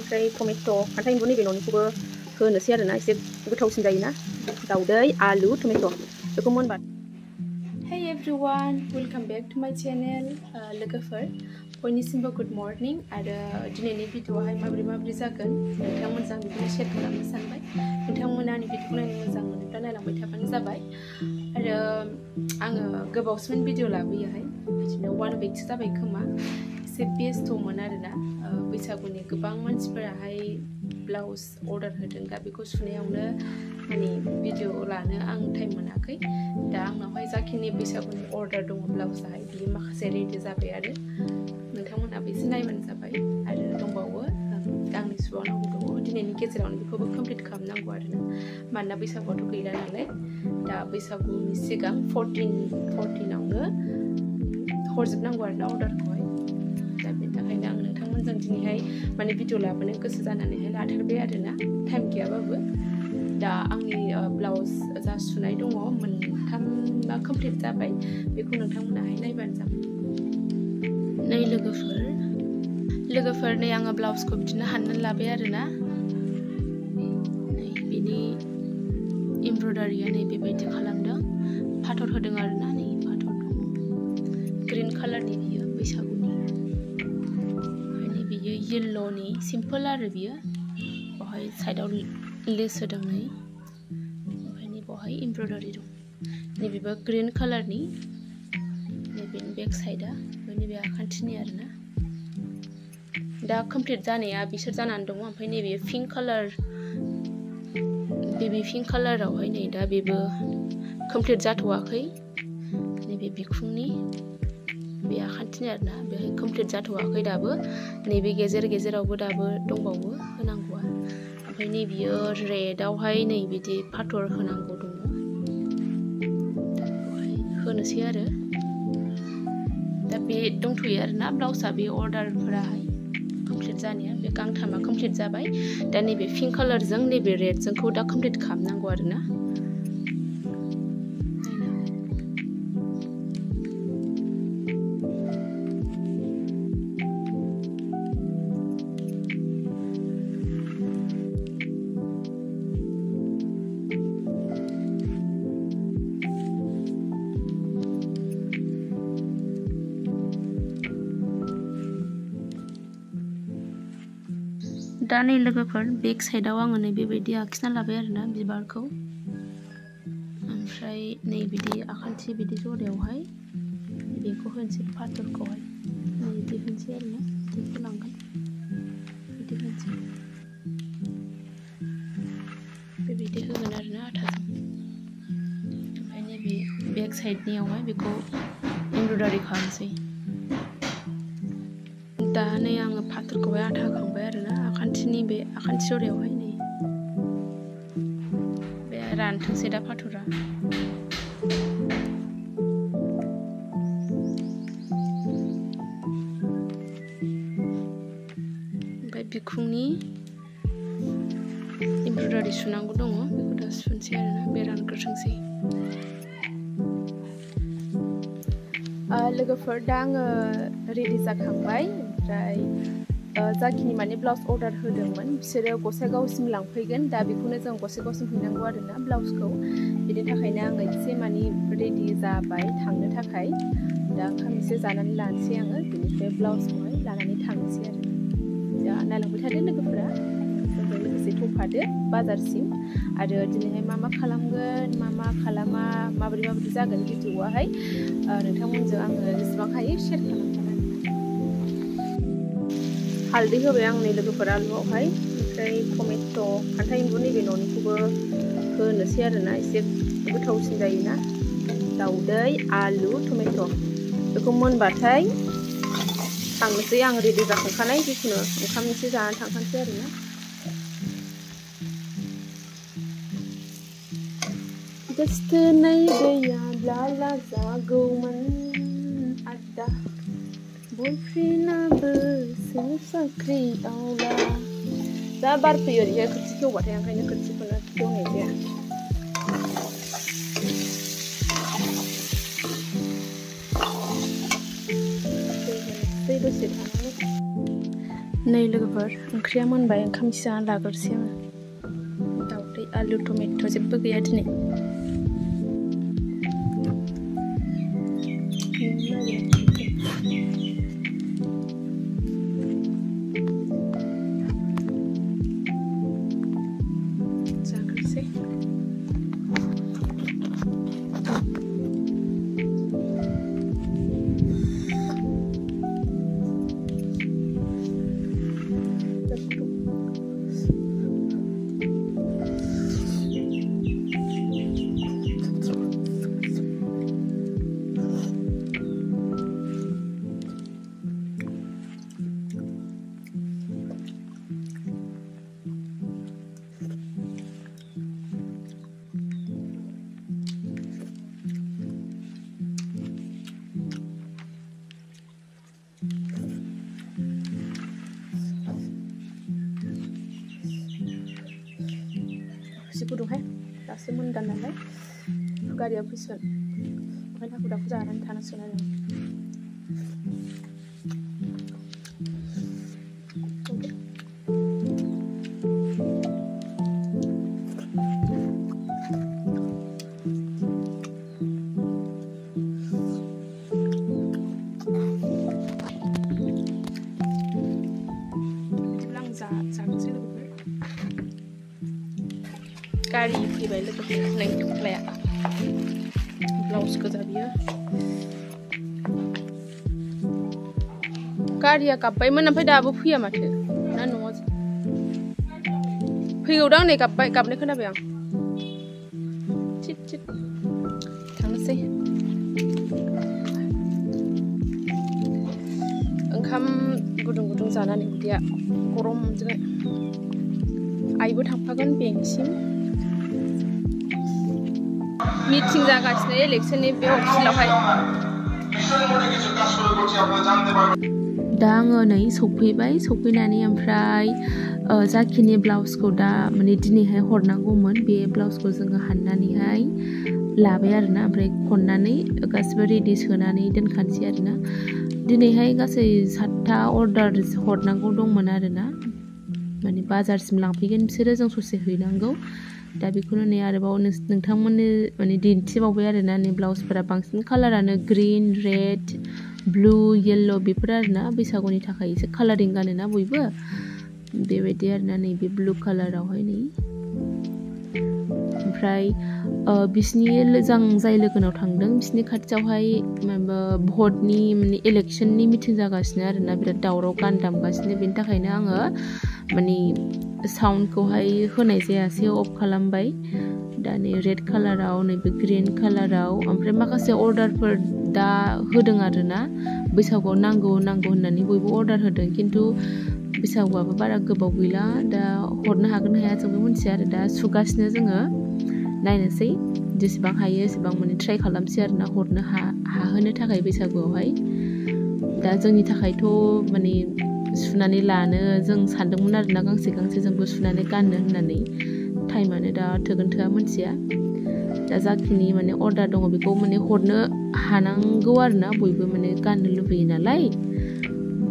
ओमफ्राय टमेट' फान्थाव एम्बु नैबे न'निखौबो होनोसै आरोना एसे गोथावसिन जायोना दाउदै आलु टमेट' बेखौ मोनबा Hey everyone, welcome back to my channel लोगोफोर बयनिसिमबो गुड मर्निं आरो दिनैनि भिडिअआवहाय माबोरै जागोन नोंथांमोनजों बेखौनो शेयार खालामनो सानबाय नोंथांमोना आंनि भिडिअखौ नायनो मोजां मोनोब्ला नायलांबाय थाबानो जाबाय आरो आङो गोबावसिन भिडिअ लाबोयोहाय बिदिनो 1 weekसो जाबाय खोमा एसे बेस्थ'मोन आरोना बैसागुनि गोबां मानसिफोराहाय ब्लाउज अर्डार होदों दा बेखौ सुनायावनो माने भिडिअ लानो आं टाइम मोनाखै दा आंनावहाय जाखिनि बैसागुनि अर्डार दङ ब्लाउजआहाय बियो माखासे रेडि जाबाय आरो नोंथांमोनाबो एसे नायबानो जाबाय आरो दंबावो गांनै सुबावनांगौ दङ दिनैनि गेजेरावनो बेखौबो कमप्लिट खालामनांगौ आरोना मानोना बैसागुआथ' गैला नालाय दा बैसागुनि सिगां 14आवनो हरजोबनांगौ आरोना अर्डारखौहाय दा बेनि थाखायनो आं नोंथांमोनजों दिनैहाय माने भिडिअ लाबोनो गोसो जानानैहाय लाथारबाय आरोना टाइम गैयाबाबो दा आंनि ब्लाउज जा सुनाय दङ मोनथामआ कमप्लिट जाबाय बेखौ नोंथांमोनाहाय नायबानो जाबाय नै लोगोफोर नै आङो ब्लाउजखौ बिदिनो हाननानै लाबाय आरोना नै बेनि एमब्रयडारिया नै बेबायदि खालामदों फाथर होदों आरोना नै फाथर दङ ग्रीन कालारनि बियो बैसागुनि ओमफ्राय नै बियो येल्ल'नि सिम्पोल आरो बियो बेवहाय साइडआव लेस होदों नै ओमफ्राय नै बेवहाय एमब्रयडारि दं नैबेबो ग्रीन कालारनि नैबेनि बेक साइडआ ओमफ्राय नैबे आखान्थिनि आरोना दा कमप्लिट जानाया बिसोर जानानै दङ ओमफ्राय नैबे पिंक कालार बेबी पिंक कालारावहाय नै दा बेबो कमप्लिट जाथ'वाखै नैबे बिखुंनि बे आखान्थिनि आरोना बेहाय कमप्लिट जाथ'वाखै दाबो नैबे गेजेरावबो दाबो दंबावो होनांगौआ ओमफ्राय नै बियो रेडआवहाय नै बिदि फाथर होनांगौ दङ दा बेवहाय होनोसै आरो दा बे दंथ'यो आरोना ब्लाउसआ बे अर्डारफोराहाय कमप्लिट जानाया बे गांथामा कमप्लिट जाबाय दा नैबे पिंक कालारजों नैबे रेडजोंखौ दा कमप्लिट खालामनांगौ आरोना दा नै लोगोफोर बेक साइडआव आङो नै बेबायदि आखिना लाबाय आरोना बिबारखौ ओमफ्राय नै बिदि आखान्थि बिदि जरायावहाय बेखौ होनोसै फाथरखौहाय नै बिदि होनोसै आरोना बिदि होलांगोन बिदि होनोसै बेबायदि होगोन आरोना आथाजों ओमफ्राय नैबे बेक साइडनियावहाय बेखौ एमब्रयडारि खालामसै दा नै आङो फाथरखौहाय आथा होखांबाय आरोना आखान्थिनि बे आखान्थि जरायावहाय नै बे रानथोंसै दा फाथरा ओमफ्राय बिखुंनि एमब्रयडारि सुनांगौ दङ बेखौ दा सुनोसै आरोना बे रानग्रोथोंसै लोगोफोर दा आङो रेडि जाखांबाय ओमफ्राय जाखिनि माने ब्लाउज अर्डार होदोंमोन बिसोरो गसाइगावसिम लांफैगोन दा बेखौनो जों गसाइगावसिम हैनांगौ आरोना ब्लाउजखौ बिनि थाखायनो आङो एसे माने रेडि जाबाय थांनो थाखाय दा ओंखाम एसे जानानै लानोसै आङो बेनिफ्राय ब्लाउजखौहाय लानानै थांनोसै आरो दा नायलांबाय थादो लोगोफोरा जोंजों लोगोसे फैफादो बाजारसिम आरो दिनैहाय मा खालामगोन मा खालामा माबोरै जागोन भिडिअआहाय नोंथांमोनजों आङो जेसेबां हायो शेयार खालामगोन हालदै होबाय आं नै लोगोफोर आलुआवहाय ओमफ्राय टमेट' फान्थाव एम्बु नैबे न'निखौबो होनोसै आरोना एसे गोथावसिन जायोना दाउदै आलु टमेट' बेखौ मोनबाथाय थांनोसै आं रेडि जाखांखानाय जिखुनु ओंखाम एसे जानानै थांखानोसै आरोना गोसथोनाय गैयाब्ला लाजागौमोन आदा बयफ्रेन्डआबो साख्रिआवला जा बार फैयो ओरैहाय खोरखि खेवबाथाय ओंखायनो खोरखिखौनो खेवनाय जाया दै दसे थानानै Nay logofer, oंख्रिया मोनबाय ओंखाम इसे जाना लाग्रोसै आङो दाउदै आलु टमेट' जेबो गैया दिनै जाग्रोसै गुदुंहाय दासो मोनदां नालाय गारिया फैसिगोन ओंखायनो हाखु दाखु जानानै थानांसिगोन आरो जागोनसै लोगोफोर गारि फैबाय लोगोफोर नै थुख्लाया ब्लाउस गोजा बियो गारिया गाबबायमोन ओमफ्राय दाबो फैया माथो ना न'आव फैगौदां नै गाबबाय गाबनाय खोनाबाय आं चिट चिट थांनोसै ओंखाम गुदुं गुदुं जानानै उदैया गरम मोनजोबबाय आइबो थांफागोन बेंकसिम मिटिं जागासिनो इलेक्शननि बे अफिसावहाय दा आङो नै सफैबाय सफैनानै ओमफ्राय जाखिनि ब्लाउसखौ दा माने दिनैहाय हरनांगौमोन बे ब्लाउसखौ जोङो हाननानैहाय लाबाय आरोना ओमफ्राय खननानै गासिबो रेडि सोनानै दोनखानोसै आरोना दिनैहाय गासै 7था अर्डार हरनांगौ दंमोन आरोना माने बाजारसिम लांफैगोन बिसोरो जों ससे हैनांगौ दा बेखौनो नै आरोबाव नोंथांमोननो माने दिन्थिबावबाय आरोना नै ब्लाउसफोरा बांसिन कालारानो ग्रीन रेड ब्लू येल्लो बेफोर आरोना बैसागुनि थाखाय एसे कालारिं गानोना बयबो बेबायदि आरोना नै बे ब्लू कालारावहाय नै ओमफ्राय बिसिनि जों जाय लोगोनाव थांदों बिसिनि खाथियावहाय माबा भटनि माने इलेक्शननि मिटिं जागासिनो आरोना बिराद दावराव गान दामगासिनो बेनि थाखायनो आङो माने साउन्डखौहाय होनाय जायासै अफ खालामबाय दा नै रेड कालाराव नैबे ग्रीन कालाराव ओमफ्राय माखासे अर्डारफोर दा होदों आरोना बैसागुआव नांगौ होननानै बयबो अर्डार होदों खिन्थु बैसागुआबो बारा गोबाव गैला दा हरनो हागोन हाया जोंबो मिथिया आरो दा सुगासिनो जोङो नायनोसै जेसेबां हायो एसेबां माने ट्राइ खालामसै आरोना हरनो हाहोनो थाखाय बैसागुआवहाय दा जोंनि थाखायथ' माने सुनानै लानो जों सानदोंमोन आरोना गांसे जोंबो सुनानै गाननो होननानै टाइमानो दा थोगोन थोआ मिथिया दा जाखिनि माने अर्डार दङ बेखौ माने हरनो हानांगौ आरोना बयबो माने गाननो लुबैयो नालाय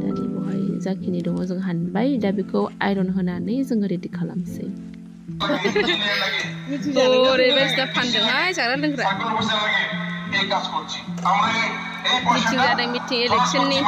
दा बेवहाय जाखिनि दङ जों हानबाय दा बेखौ आयरन होनानै जोङो रेडि खालामसै ओरैबायदि फानदोंहाय जाग्रा लोंग्रा मिटिं जादों मिटिं इलेक्शननि